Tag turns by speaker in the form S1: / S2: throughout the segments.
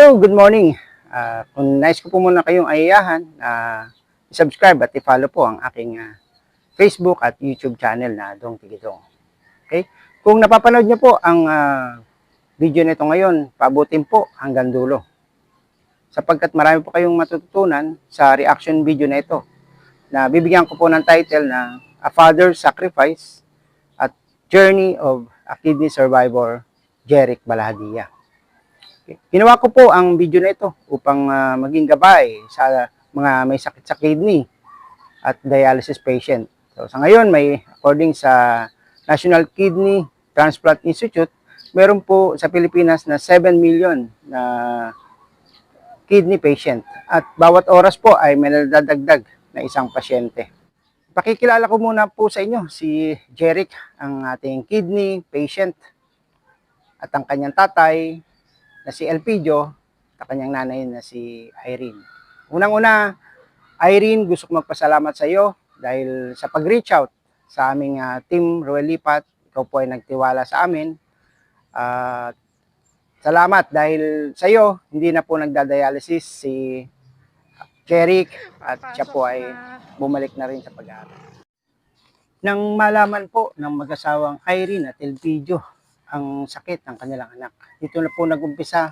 S1: Hello, good morning. Kung nais ko po muna kayong ayayahan, i-subscribe at i-follow po ang aking Facebook at YouTube channel na Dong Tigidong. Okay? Kung napapanood niyo po ang video nito ngayon, paabutin po hanggang dulo. Sapagkat marami po kayong matututunan sa reaction video na ito, na bibigyan ko po ng title na A Father's Sacrifice at Journey of a Kidney Survivor, Jeric Balahadia. Ginawa ko po ang video na ito upang maging gabay sa mga may sakit sa kidney at dialysis patient. So, sa ngayon, according sa National Kidney Transplant Institute, meron po sa Pilipinas na 7 million na kidney patient. At bawat oras po ay may nadadagdag na isang pasyente. Pakikilala ko muna po sa inyo si Jeric, ang ating kidney patient, at ang kanyang tatay na si Elpidio, at kanyang nanay na si Irene. Unang-una, Irene, gusto ko magpasalamat sa iyo dahil sa pag-reach out sa aming team Roel Lipat. Ikaw po ay nagtiwala sa amin. Salamat dahil sa iyo, hindi na po nagdadialysis si Jeric at siya po ay bumalik na rin sa pag-aaral. Nang malaman po ng mag-asawang Irene at Elpidio ang sakit ng kanilang anak, dito na po nag-umpisa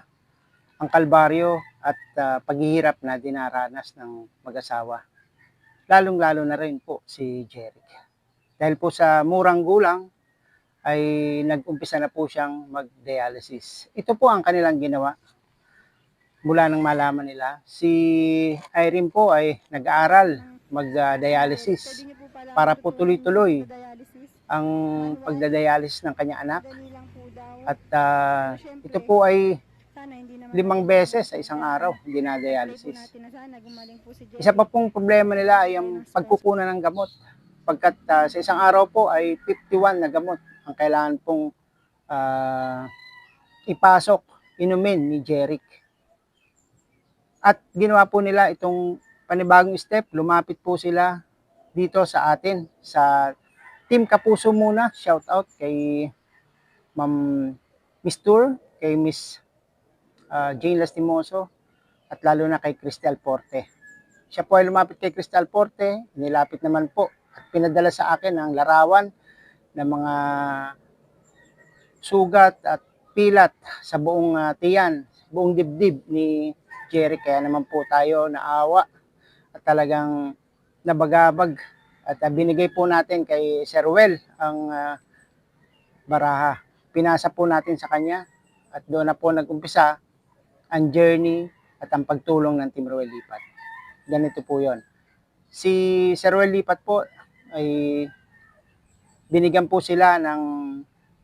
S1: ang kalbaryo at paghihirap na dinaranas ng mag-asawa. Lalong-lalo na rin po si Jeric. Dahil po sa murang gulang, ay nag-umpisa na po siyang mag-dialysis. Ito po ang kanilang ginawa. Mula nang malaman nila, si Irene po ay nag-aaral mag-dialysis para po tuloy-tuloy ang pagdadialysis ng kanyang anak. At ito po ay 5 beses sa isang araw dinadialysis. Isa pa pong problema nila ay ang pagkukunan ng gamot. Pagkat sa isang araw po ay 51 na gamot ang kailangan pong ipasok, inumin ni Jeric. At ginawa po nila itong panibagong step, lumapit po sila dito sa atin, sa Team Kapuso muna. Shout out kay Ma'am Miss Tour, kay Miss Jane Lastimoso, at lalo na kay Cristal Porte. Siya po ay lumapit kay Cristal Porte, nilapit naman po at pinadala sa akin ang larawan ng mga sugat at pilat sa buong tiyan, buong dibdib ni Jeric. Kaya naman po tayo naawa at talagang nabagabag at binigay po natin kay Sir Well ang baraha. Pinasa po natin sa kanya at doon na po nag-umpisa ang journey at ang pagtulong ng Team Roel Lipat. Ganito po yon. Si Sir Roel Lipat po ay binigyan po sila ng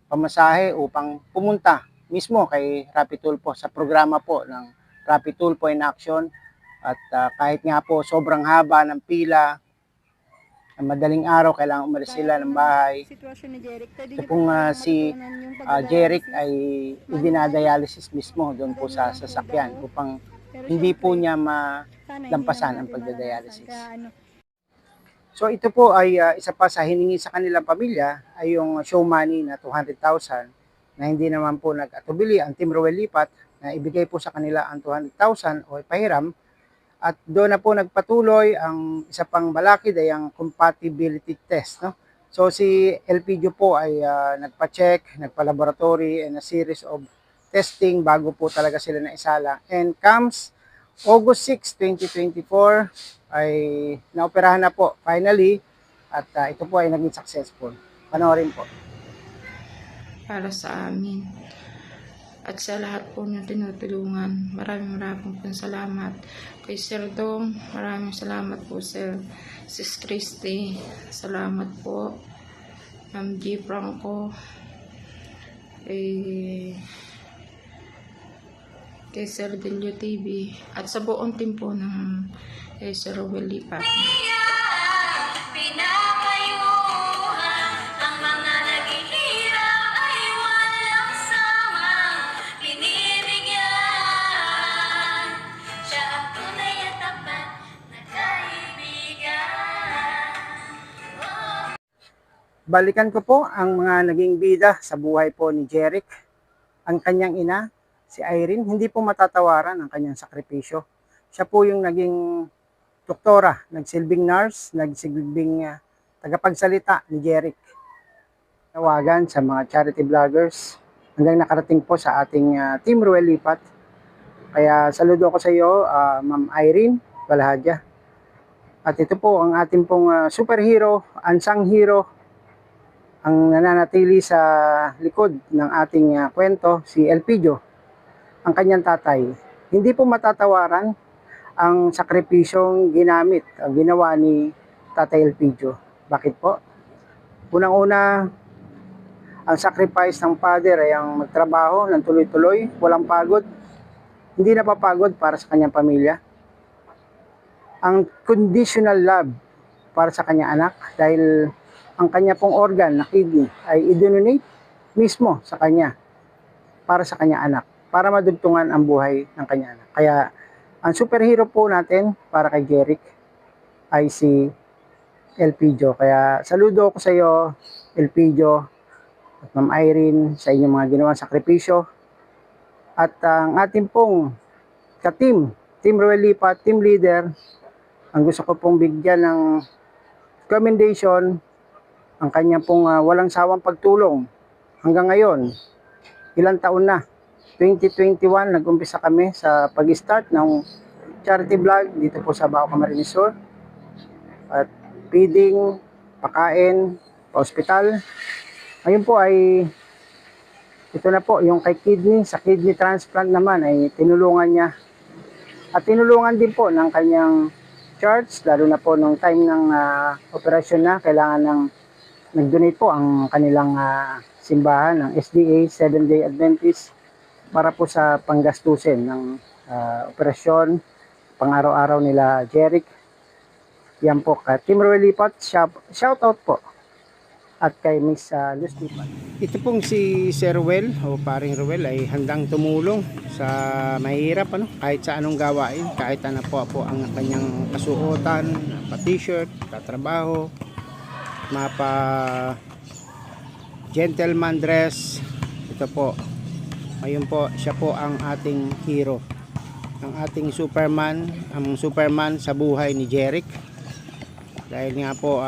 S1: pamasahe upang pumunta mismo kay Rapid Tulfo sa programa po ng Rapid Tulfo in Action. At kahit nga po sobrang haba ng pila, madaling araw, kailangan umalis sila ng bahay. Ito pong si Jeric ay idinadialysis mismo doon po sa sasakyan upang hindi po niya malampasan ang pagdadialysis. So ito po ay isa pa sa hiningi sa kanilang pamilya ay yung show money na 200,000 na hindi naman po nag-atubili ang Team Roel Lipat na ibigay po sa kanila ang 200,000 o ipahiram. At doon na po nagpatuloy ang isa pang balakid ay ang compatibility test. No? So si Elpidio po ay nagpa-check, nagpa-laboratory and a series of testing bago po talaga sila naisala. And comes August 6, 2024 ay naoperahan na po finally at ito po ay naging successful. Panoorin po.
S2: Para sa amin at sa lahat po ng tinutulungan. Maraming pong salamat. Kay Sir Dong, maraming salamat po, Sir. Sis Christy, salamat po. Ma'am G. Franco, kay Sir Delio TV, at sa buong team po ng Sir Roel Lipat.
S1: Balikan ko po ang mga naging bida sa buhay po ni Jeric. Ang kanyang ina si Irene, hindi po matatawaran ang kanyang sakripisyo. Siya po yung naging doktora, nagsilbing nurse, nagsilbing tagapagsalita ni Jeric. Tawagan sa mga charity vloggers hanggang nakarating po sa ating Team Ruel Lipat. Kaya saludo ko sa iyo, Ma'am Irene Balahadja. At ito po ang ating pong superhero, unsung hero, ang nananatili sa likod ng ating kwento, si Elpidio, ang kanyang tatay. Hindi po matatawaran ang sakripisyong ginawa ni Tatay Elpidio. Bakit po? Unang-una, ang sacrifice ng father ay ang magtrabaho ng tuloy-tuloy, walang pagod, hindi napapagod para sa kanyang pamilya. Ang conditional love para sa kanyang anak dahil ang kanya pong organ na kidney ay i-donate mismo sa kanya para sa kanyang anak, para madugtungan ang buhay ng kanyang anak. Kaya ang superhero po natin para kay Jeric ay si Elpidio. Kaya saludo ko sa iyo, Elpidio at Ma'am Irene, sa inyong mga ginawang sakripisyo. At ang ating pong ka-team, Team Ruel Lipat, team leader, ang gusto ko pong bigyan ng commendation, ang kanya pong walang sawang pagtulong hanggang ngayon. Ilang taon na? 2021, nag-umpisa kami sa pag-start ng charity vlog dito po sa Bao Camarines Sur. At feeding, pakain, pa-hospital. Ngayon po ay ito na po, yung kay kidney, sa kidney transplant naman ay tinulungan niya. At tinulungan din po ng kanyang church, lalo na po nung time ng operasyon na, kailangan ng nag-donate po ang kanilang simbahan ng SDA, 7-day Adventist, para po sa panggastusin ng operasyon, pang-araw-araw nila Jeric. Yan po, ka Team Ruel Lipat, shout out po. At kay Miss Luz Lipat. Ito pong si Sir Ruel o paring Ruel ay handang tumulong sa mahirap, kahit sa anong gawain, kahit ano po ang kanyang kasuotan, pa-t-shirt, katrabaho, mapa gentleman dress. Ito po, ayun po, siya po ang ating hero, ang ating Superman, ang Superman sa buhay ni Jeric. Dahil nga po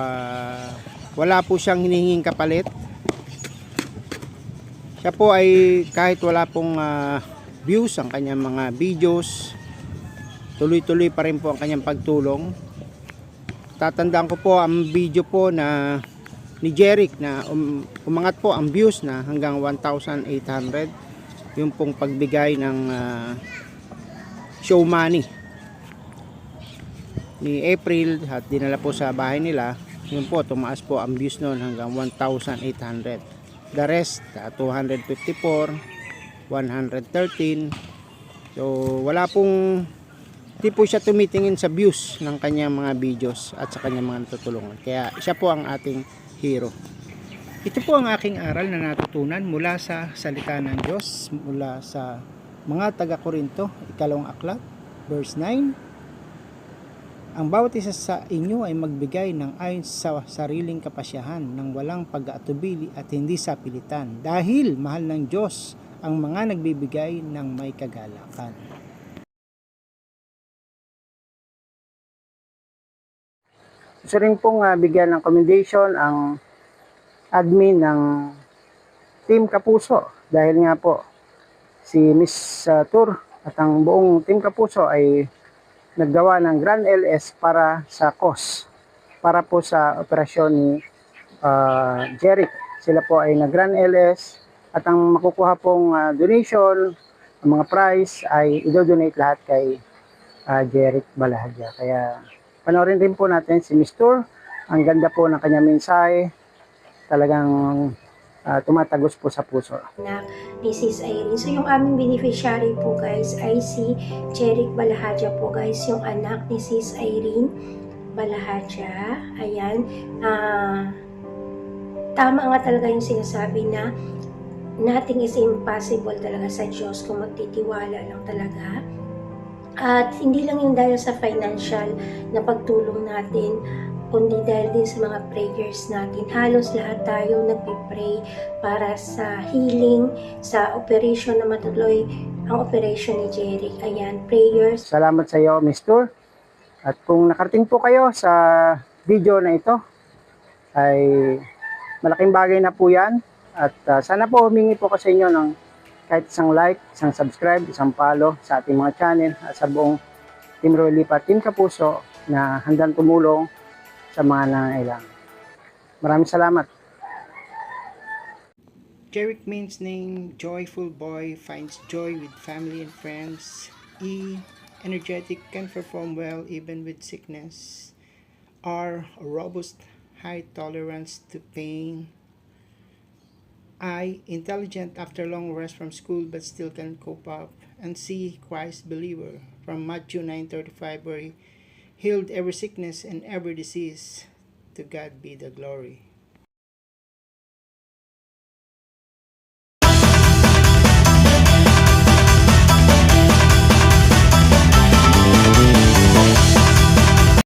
S1: wala po siyang hinihinging kapalit. Siya po ay kahit wala pong views ang kanyang mga videos, tuloy-tuloy pa rin po ang kanyang pagtulong. Tatandaan ko po ang video po na ni Jeric na umangat po ang views na hanggang 1,800. Yung pong pagbigay ng show money ni April at dinala po sa bahay nila. Yun po, tumaas po ang views noon hanggang 1,800. The rest, 254, 113. So, wala pong, di po siya tumitingin sa views ng kanyang mga videos at sa kanyang mga natutulungan. Kaya siya po ang ating hero. Ito po ang aking aral na natutunan mula sa salita ng Diyos, mula sa mga taga-Korinto, 2 aklat, verse 9. Ang bawat isa sa inyo ay magbigay ng ayon sa sariling kapasyahan ng walang pag-aatubili at hindi sa pilitan, dahil mahal ng Diyos ang mga nagbibigay ng may kagalakan. Gusto rin pong bigyan ng commendation ang admin ng Team Kapuso, dahil nga po si Miss Tour at ang buong Team Kapuso ay naggawa ng Grand LS para sa cause, para po sa operasyon ni Jeric. Sila po ay nag-Grand LS at ang makukuha pong donation, ang mga prize ay i-donate lahat kay Jeric Balahadja. Kaya panoorin din po natin si Miss Tour. Ang ganda po ng kanyang mensahe. Talagang tumatagos po sa puso.
S3: Na ni Sis Irene. So yung aming beneficiary po guys ay si Jeric Balahadja po guys, yung anak ni Sis Irene Balahadja. Ayan. Tama nga talaga yung sinasabi na nothing is impossible talaga sa Diyos kung magtitiwala lang talaga. At hindi lang yung dahil sa financial na pagtulong natin, kundi dahil din sa mga prayers natin. Halos lahat tayo nagpipray para sa healing, sa operation na matuloy ang operation ni Jeric. Ayan, prayers.
S1: Salamat sa iyo, Mr. At kung nakarating po kayo sa video na ito, ay malaking bagay na po yan. At sana po humingi po ko sa inyo ng kahit isang like, isang subscribe, isang follow sa ating mga channel at sa buong Team Roy Lipa, Team Kapuso na handang tumulong sa mga nangangailangan. Maraming salamat. Jeric means name, joyful boy, finds joy with family and friends. E, energetic, can perform well even with sickness. R, robust, high tolerance to pain. I, intelligent after long rest from school but still can cope up. And C, Christ believer, from Matthew 9:35, where he healed every sickness and every disease. To God be the glory.